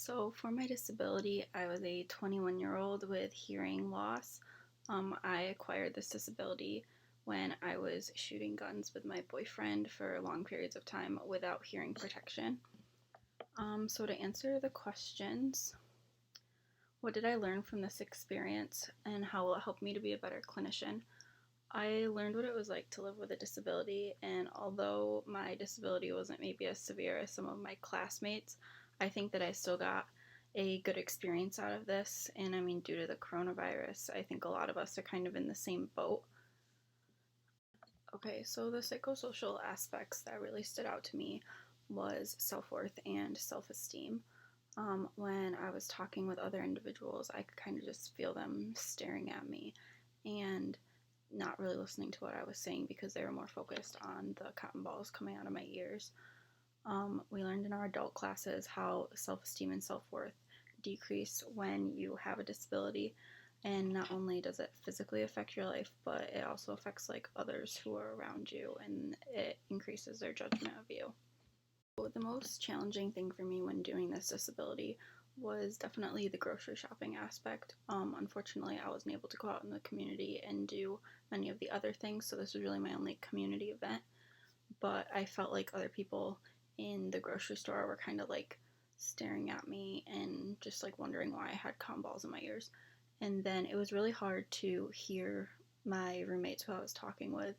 So, for my disability, I was a 21-year-old with hearing loss. I acquired this disability when I was shooting guns with my boyfriend for long periods of time without hearing protection. So, to answer the questions, what did I learn from this experience and how will it help me to be a better clinician? I learned what it was like to live with a disability, and although my disability wasn't maybe as severe as some of my classmates, I think that I still got a good experience out of this. And I mean, due to the coronavirus, I think a lot of us are kind of in the same boat. Okay, so the psychosocial aspects that really stood out to me was self worth and self esteem. When I was talking with other individuals, I could kind of just feel them staring at me and not really listening to what I was saying because they were more focused on the cotton balls coming out of my ears. We learned in our adult classes how self esteem and self worth decrease when you have a disability. And not only does it physically affect your life, but it also affects like others who are around you, and it increases their judgment of you. The most challenging thing for me when doing this disability was definitely the grocery shopping aspect. Unfortunately, I wasn't able to go out in the community and do many of the other things, so this was really my only community event. But I felt like other people in the grocery store were kind of like staring at me and just like wondering why I had cotton balls in my ears. And then it was really hard to hear my roommates who I was talking with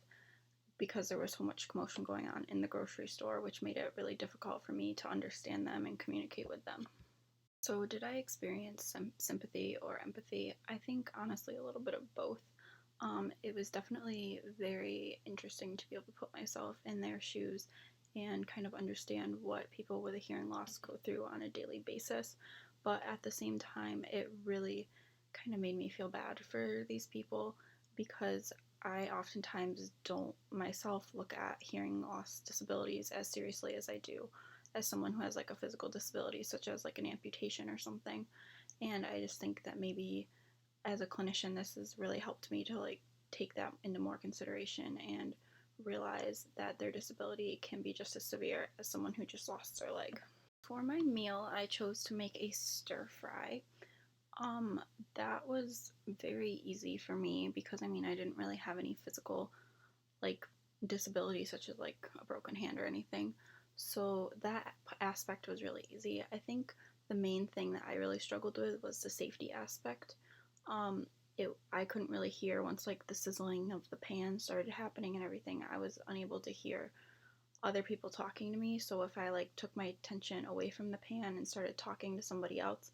because there was so much commotion going on in the grocery store, which made it really difficult for me to understand them and communicate with them. So, did I experience some sympathy or empathy? I think honestly a little bit of both. It was definitely very interesting to be able to put myself in their shoes and kind of understand what people with a hearing loss go through on a daily basis. But at the same time, it really kind of made me feel bad for these people because I oftentimes don't myself look at hearing loss disabilities as seriously as I do as someone who has like a physical disability, such as like an amputation or something. And I just think that maybe as a clinician, this has really helped me to like take that into more consideration and realize that their disability can be just as severe as someone who just lost their leg. For my meal, I chose to make a stir fry. Um, that was very easy for me because I mean, I didn't really have any physical like disability such as like a broken hand or anything. So that aspect was really easy. I think the main thing that I really struggled with was the safety aspect. Um, I couldn't really hear once like the sizzling of the pan started happening and everything. I was unable to hear other people talking to me. So if I like took my attention away from the pan and started talking to somebody else,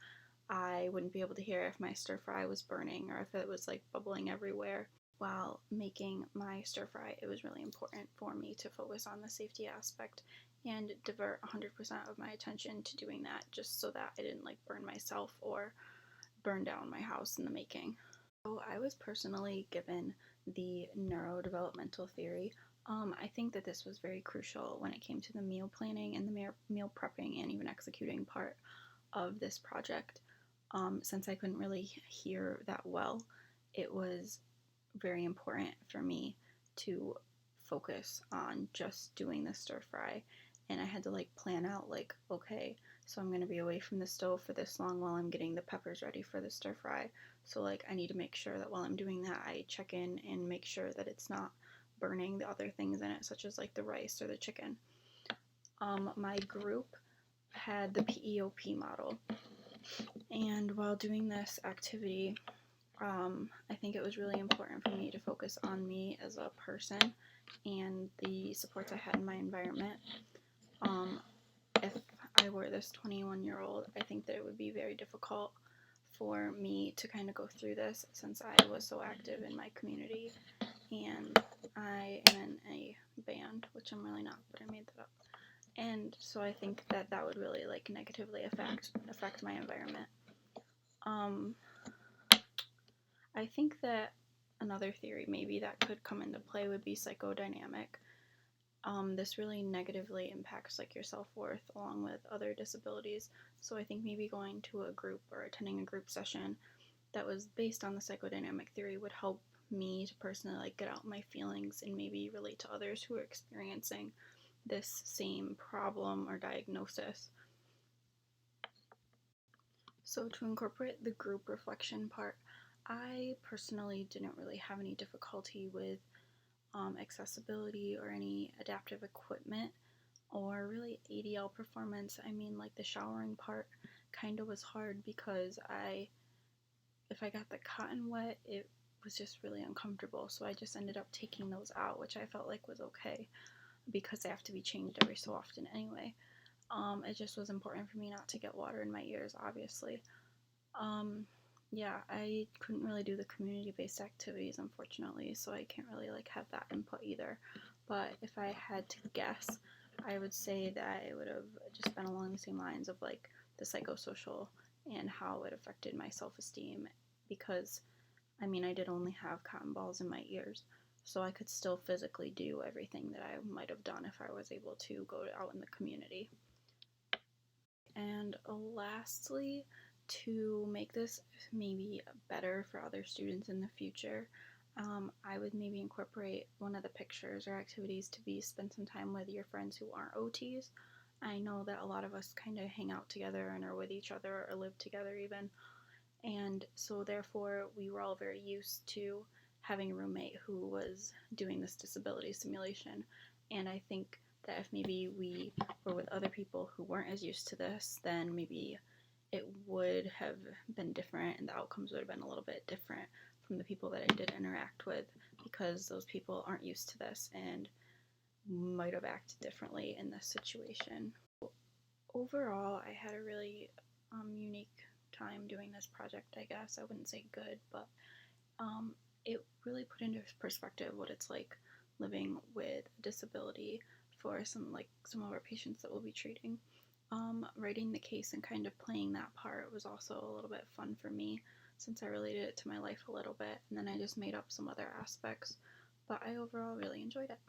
I wouldn't be able to hear if my stir fry was burning or if it was like bubbling everywhere. While making my stir fry, it was really important for me to focus on the safety aspect and divert 100% of my attention to doing that just so that I didn't like burn myself or burn down my house in the making. So I was personally given the neurodevelopmental theory. I think that this was very crucial when it came to the meal planning and the meal prepping and even executing part of this project. Since I couldn't really hear that well, it was very important for me to focus on just doing the stir fry. And I had to like plan out like, okay, so I'm gonna be away from the stove for this long while I'm getting the peppers ready for the stir fry. So like I need to make sure that while I'm doing that I check in and make sure that it's not burning the other things in it, such as like the rice or the chicken. My group had the PEOP model. And while doing this activity, I think it was really important for me to focus on me as a person and the supports I had in my environment. Um, if I were this 21-year-old, I think that it would be very difficult for me to kind of go through this since I was so active in my community and I am in a band, which I'm really not, but I made that up. And so I think that that would really like negatively affect my environment. Um, I think that another theory maybe that could come into play would be psychodynamic. This really negatively impacts like your self-worth along with other disabilities. So I think maybe going to a group or attending a group session that was based on the psychodynamic theory would help me to personally like get out my feelings and maybe relate to others who are experiencing this same problem or diagnosis. So, to incorporate the group reflection part, I personally didn't really have any difficulty with accessibility or any adaptive equipment or really ADL performance. I mean, like the showering part kind of was hard because if I got the cotton wet, it was just really uncomfortable. So I just ended up taking those out, which I felt like was okay because they have to be changed every so often anyway. It just was important for me not to get water in my ears, obviously. Um, yeah, I couldn't really do the community-based activities, unfortunately, so I can't really like have that input either. But if I had to guess, I would say that it would have just been along the same lines of like the psychosocial and how it affected my self-esteem because I mean, I did only have cotton balls in my ears, so I could still physically do everything that I might have done if I was able to go out in the community. And lastly, to make this maybe better for other students in the future, I would maybe incorporate one of the pictures or activities to be spend some time with your friends who aren't OTs. I know that a lot of us kind of hang out together and are with each other or live together even. And so, therefore, we were all very used to having a roommate who was doing this disability simulation. And I think that if maybe we were with other people who weren't as used to this, then maybe it would have been different and the outcomes would have been a little bit different from the people that I did interact with because those people aren't used to this and might have acted differently in this situation. Overall, I had a really unique time doing this project, I guess. I wouldn't say good, but um, it really put into perspective what it's like living with a disability for some of our patients that we'll be treating. Writing the case and kind of playing that part was also a little bit fun for me since I related it to my life a little bit, and then I just made up some other aspects. But I overall really enjoyed it.